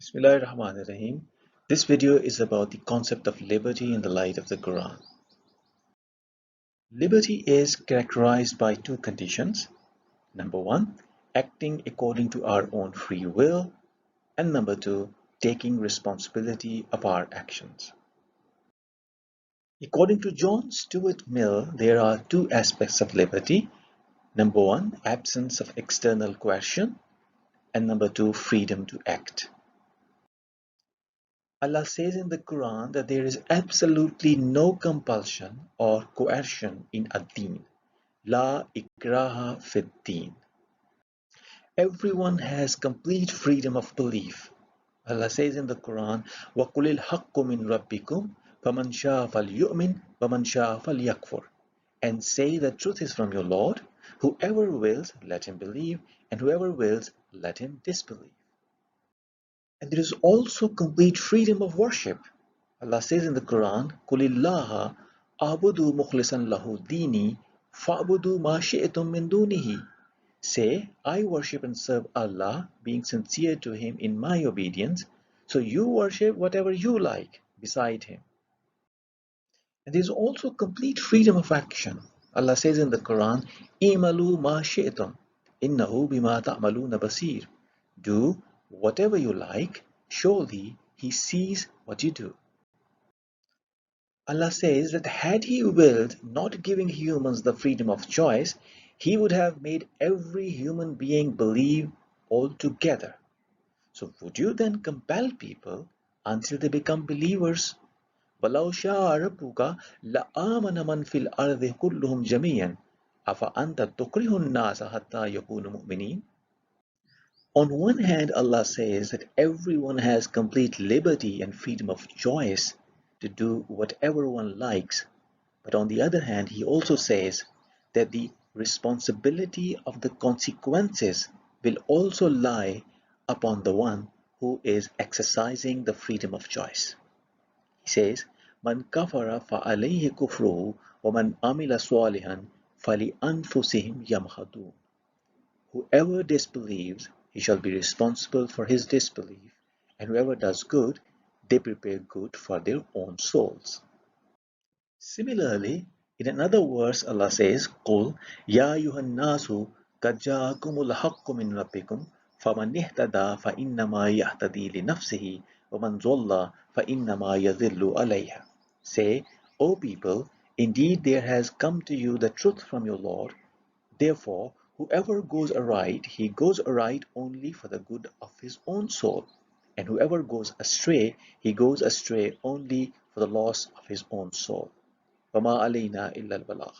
Bismillahirrahmanirrahim. This video is about the concept of liberty in the light of the Quran. Liberty is characterized by two conditions. Number one, acting according to our own free will, and number two, taking responsibility of our actions. According to John Stuart Mill, there are two aspects of liberty. Number one, absence of external coercion, and number two, freedom to act. Allah says in the Quran that there is absolutely no compulsion or coercion in ad-deen. La ikraha fid deen. Everyone has complete freedom of belief. Allah says in the Quran, وَقُلِ الْحَقُّ مِنْ رَبِّكُمْ فَمَنْ شَاءَ فَلْيُؤْمِنْ وَمَنْ شَاءَ فَلْيَكْفُرْ. And say that truth is from your Lord. Whoever wills, let him believe, and whoever wills, let him disbelieve. And there is also complete freedom of worship. Allah says in the Quran, قُلِ اللَّهَ أَعْبُدُ مُخْلِصًا لَهُ دِينِي فَأْبُدُوا مَا شِئْتُم مِّن دُونِهِ. Say, I worship and serve Allah, being sincere to Him in my obedience, so you worship whatever you like beside Him. And there is also complete freedom of action. Allah says in the Quran, إِعْمَلُوا مَا شِئْتُم إِنَّهُ بِمَا تَعْمَلُونَ بَصِيرٌ. Do whatever you like, surely He sees what you do. Allah says that had He willed not giving humans the freedom of choice, He would have made every human being believe altogether. So would you then compel people until they become believers? وَلَوْ شَاءَ رَبُّكَ لَآمَنَ مَنْ فِي الْأَرْضِ كُلُّهُمْ جَمِيعًا أَفَأَنْتَ تُكْرِهُ النَّاسَ حَتَّى يَكُونُوا مُؤْمِنِينَ. On one hand, Allah says that everyone has complete liberty and freedom of choice to do whatever one likes. But on the other hand, He also says that the responsibility of the consequences will also lie upon the one who is exercising the freedom of choice. He says, "Man kafara fa'alayhi kufruhu wa man amila swalihan fali anfusihim yamhadun." Whoever disbelieves, he shall be responsible for his disbelief, and whoever does good, they prepare good for their own souls. Similarly, in another verse, Allah says, قُلْ يَا أَيُّهَا النَّاسُ قَدْ جَاءَكُمُ الْحَقُّ مِنْ رَبِّكُمْ فَمَنِ اهْتَدَى فَإِنَّمَا يَهْتَدِي لِنَفْسِهِ وَمَنْ ضَلَّ فَإِنَّمَا يَضِلُّ عَلَيْهَا. Say, O people, indeed there has come to you the truth from your Lord. Therefore, whoever goes aright, he goes aright only for the good of his own soul. And whoever goes astray, he goes astray only for the loss of his own soul. وَمَا عَلَيْنَا إِلَّا الْبَلَاغُ.